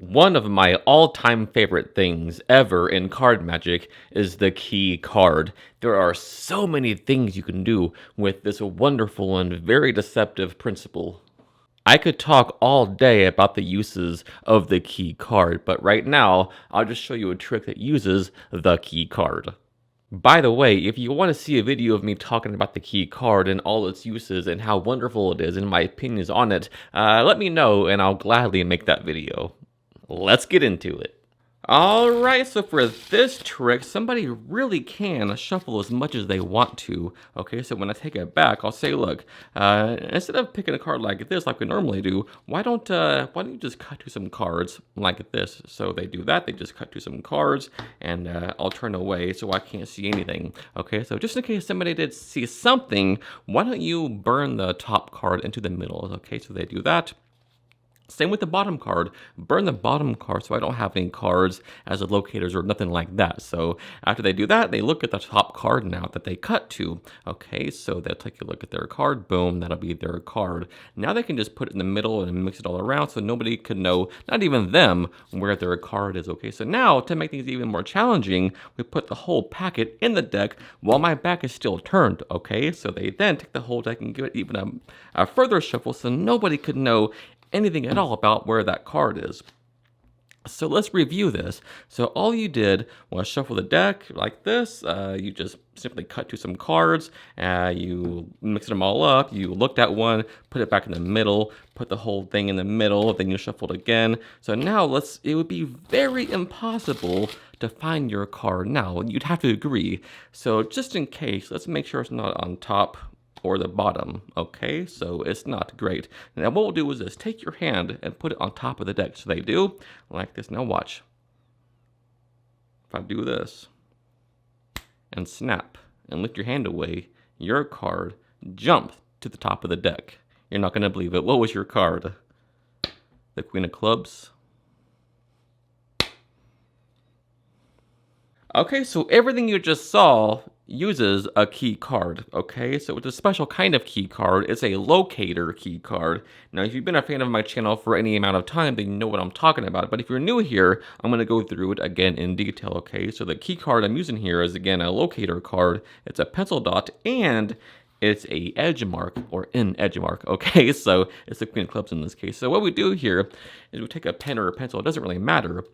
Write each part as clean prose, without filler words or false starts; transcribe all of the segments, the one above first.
One of my all-time favorite things ever in card magic is the key card. There are so many things you can do with this wonderful and very deceptive principle. I could talk all day about the uses of the key card, but right now I'll just show you a trick that uses the key card. By the way, if you want to see a video of me talking about the key card and all its uses and how wonderful it is and my opinions on it, let me know and I'll gladly make that video. Let's get into it. Alright, so for this trick, somebody really can shuffle as much as they want to. Okay, so when I take it back, I'll say, look, instead of picking a card like this, like we normally do, why don't you just cut to some cards like this? So they do that, they just cut to some cards, and I'll turn away so I can't see anything. Okay, so just in case somebody did see something, why don't you burn the top card into the middle? Okay, so they do that. Same with the bottom card. Burn the bottom card so I don't have any cards as a locators or nothing like that. So after they do that, they look at the top card now that they cut to. Okay, so they'll take a look at their card. Boom, that'll be their card. Now they can just put it in the middle and mix it all around so nobody could know, not even them, where their card is. Okay, so now to make things even more challenging, we put the whole packet in the deck while my back is still turned. Okay, so they then take the whole deck and give it even a further shuffle so nobody could know anything at all about where that card is. So let's review this. So all you did was shuffle the deck like this. You just simply cut to some cards. You mixed them all up. You looked at one, put it back in the middle, put the whole thing in the middle, then you shuffled again. So now it would be very impossible to find your card now. You'd have to agree. So just in case, let's make sure it's not on top or the bottom. Okay, so it's not great. Now what we'll do is this, take your hand and put it on top of the deck. So they do like this. Now watch. If I do this and snap and lift your hand away, your card jumps to the top of the deck. You're not gonna believe it. What was your card? The Queen of Clubs. Okay, so everything you just saw uses a key card, okay? So it's a special kind of key card. It's a locator key card. Now, if you've been a fan of my channel for any amount of time, then you know what I'm talking about. But if you're new here, I'm going to go through it again in detail, okay? So the key card I'm using here is, again, a locator card. It's a pencil dot, and it's a edge mark, or an edge mark, okay? So it's the Queen of Clubs in this case. So what we do here is we take a pen or a pencil, it doesn't really matter,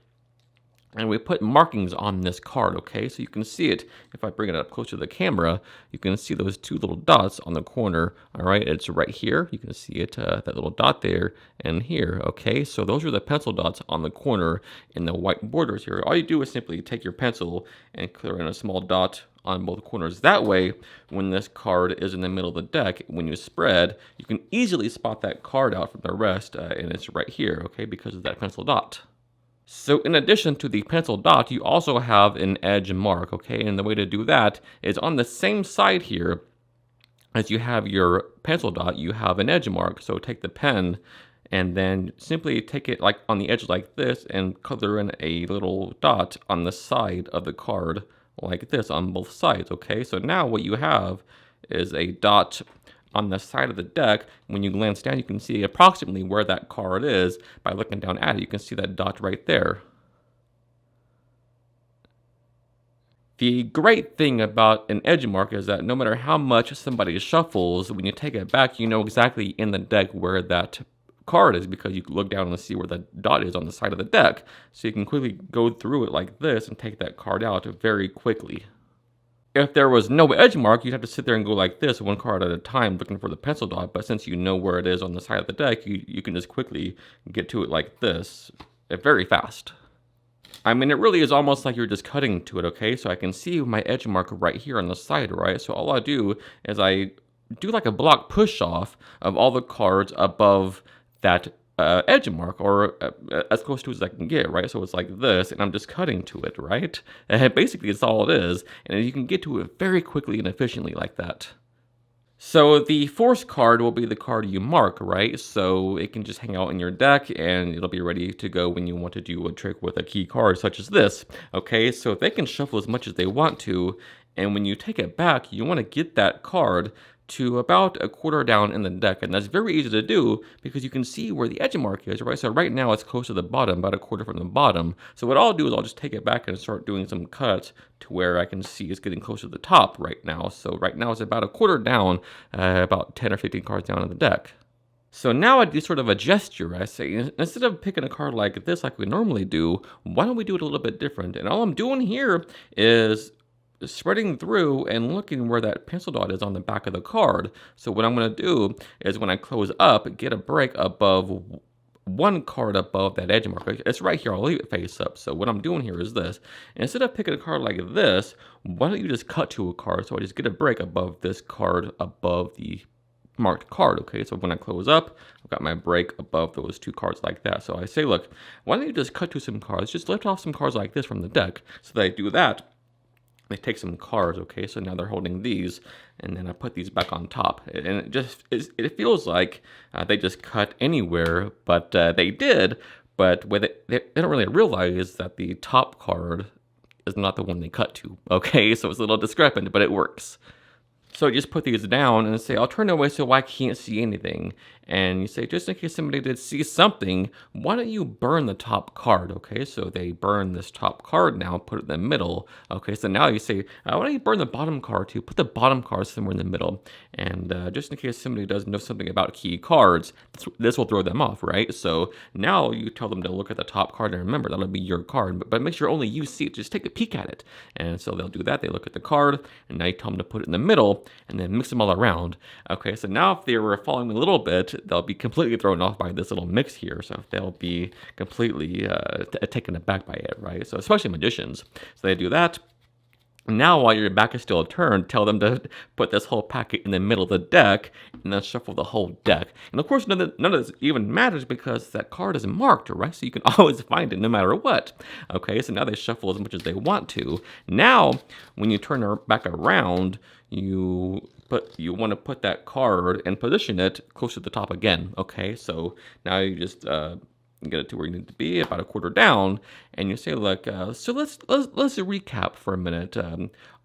and we put markings on this card, okay? So you can see it. If I bring it up close to the camera, you can see those two little dots on the corner, all right? It's right here. You can see it, that little dot there and here, okay? So those are the pencil dots on the corner in the white borders here. All you do is simply take your pencil and clear in a small dot on both corners. That way, when this card is in the middle of the deck, when you spread, you can easily spot that card out from the rest, and it's right here, okay, because of that pencil dot. So in addition to the pencil dot, you also have an edge mark, okay? And the way to do that is on the same side here as you have your pencil dot, you have an edge mark. So take the pen and then simply take it like on the edge like this and color in a little dot on the side of the card like this on both sides, okay? So now what you have is a dot on the side of the deck. When you glance down, you can see approximately where that card is by looking down at it. You can see that dot right there. The great thing about an edge mark is that no matter how much somebody shuffles, when you take it back, you know exactly in the deck where that card is because you can look down and see where the dot is on the side of the deck. So you can quickly go through it like this and take that card out very quickly. If there was no edge mark, you'd have to sit there and go like this, one card at a time, looking for the pencil dot. But since you know where it is on the side of the deck, you can just quickly get to it like this, very fast. I mean, it really is almost like you're just cutting to it, okay? So I can see my edge mark right here on the side, right? So all I do is I do like a block push off of all the cards above that edge mark, or as close to as I can get, right? So it's like this, and I'm just cutting to it, right? And basically, it's all it is, and you can get to it very quickly and efficiently like that. So the force card will be the card you mark, right? So it can just hang out in your deck, and it'll be ready to go when you want to do a trick with a key card, such as this, okay? So they can shuffle as much as they want to, and when you take it back, you want to get that card to about a quarter down in the deck, and that's very easy to do because you can see where the edge mark is, right? So right now it's close to the bottom, about a quarter from the bottom. So what I'll do is I'll just take it back and start doing some cuts to where I can see it's getting close to the top right now. So right now it's about a quarter down, about 10 or 15 cards down in the deck. So now I do sort of a gesture. I say, instead of picking a card like this like we normally do, why don't we do it a little bit different? And all I'm doing here is spreading through and looking where that pencil dot is on the back of the card. So what I'm going to do is when I close up, get a break above one card above that edge mark. It's right here. I'll leave it face up. So what I'm doing here is this. Instead of picking a card like this, why don't you just cut to a card? So I just get a break above this card above the marked card. Okay, so when I close up, I've got my break above those two cards like that. So I say, look, why don't you just cut to some cards? Just lift off some cards like this from the deck. So they do that. They take some cards, okay, so now they're holding these, and then I put these back on top. And it feels like they just cut anywhere, but they did, but what they don't really realize that the top card is not the one they cut to, okay? So it's a little discrepant, but it works. So you just put these down and say, I'll turn away so I can't see anything. And you say, just in case somebody did see something, why don't you burn the top card? Okay, so they burn this top card now, put it in the middle. Okay, so now you say, why don't you burn the bottom card too? Put the bottom card somewhere in the middle. And just in case somebody does know something about key cards, this will throw them off, right? So now you tell them to look at the top card and remember, that'll be your card. But make sure only you see it. Just take a peek at it. And so they'll do that. They look at the card, and now you tell them to put it in the middle, and then mix them all around. Okay, so now if they were following me a little bit, they'll be completely thrown off by this little mix here. So they'll be completely taken aback by it, right? So especially magicians. So they do that. Now, while your back is still turned, tell them to put this whole packet in the middle of the deck and then shuffle the whole deck. And of course, none of this even matters because that card is marked, right? So you can always find it no matter what. Okay, so now they shuffle as much as they want to. Now, when you turn back around, you want to put that card and position it close to the top again. Okay, so now you just get it to where you need to be, about a quarter down, and you say, look, so let's recap for a minute.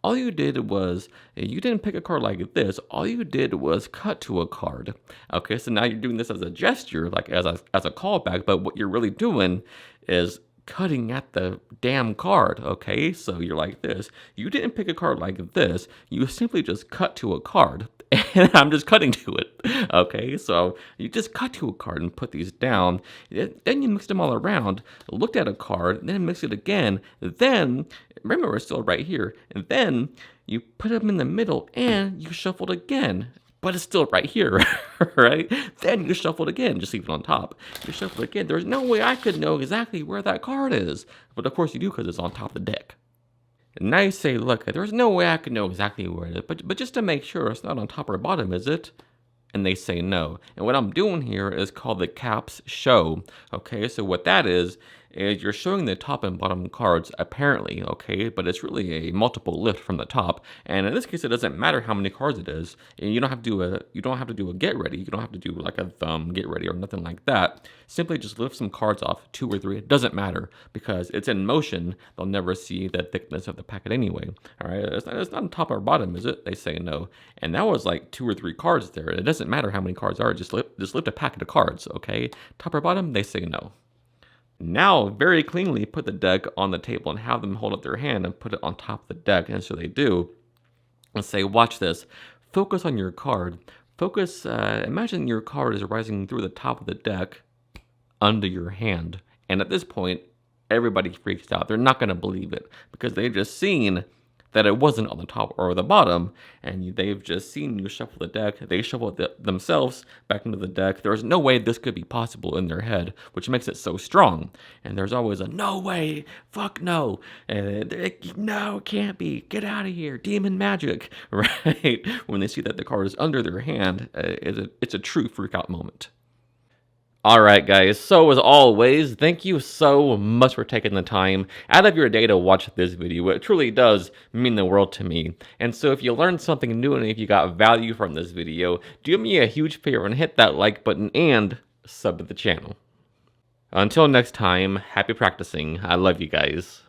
All you did was, you didn't pick a card like this. All you did was cut to a card. Okay, so now you're doing this as a gesture, like as a callback, but what you're really doing is cutting at the damn card, okay? So you're like this. You didn't pick a card like this. You simply just cut to a card. And I'm just cutting to it, okay? So you just cut to a card and put these down. Then you mixed them all around, looked at a card, then mixed it again. Then, remember, we're still right here. And then you put them in the middle and you shuffled again. But it's still right here, right? Then you shuffled again, just leave it on top. You shuffled again. There's no way I could know exactly where that card is. But of course you do because it's on top of the deck. And now you say, look, there's no way I could know exactly where it is. But just to make sure it's not on top or bottom, is it? And they say no. And what I'm doing here is called the caps show. Okay, so what that is you're showing the top and bottom cards apparently, okay, but it's really a multiple lift from the top. And in this case, it doesn't matter how many cards it is. And you don't have to do a get ready. You don't have to do like a thumb get ready or nothing like that. Simply just lift some cards off, 2 or 3. It doesn't matter because it's in motion. They'll never see the thickness of the packet anyway. All right, it's not on top or bottom, is it? They say no. And that was like 2 or 3 cards there. It doesn't matter how many cards are. Just lift a packet of cards, okay? Top or bottom, they say no. Now, very cleanly put the deck on the table and have them hold up their hand and put it on top of the deck. And so they do. And say, watch this. Focus on your card. Focus, imagine your card is rising through the top of the deck under your hand. And at this point, everybody freaks out. They're not going to believe it because they've just seen that it wasn't on the top or the bottom, and they've just seen you shuffle the deck. They shuffle it themselves back into the deck. There's no way this could be possible in their head, which makes it so strong. And there's always a no way, fuck no, no, it can't be, get out of here, demon magic, right? When they see that the card is under their hand, it's a true freak out moment. Alright guys, so as always, thank you so much for taking the time out of your day to watch this video. It truly does mean the world to me. And so if you learned something new and if you got value from this video, do me a huge favor and hit that like button and sub to the channel. Until next time, happy practicing. I love you guys.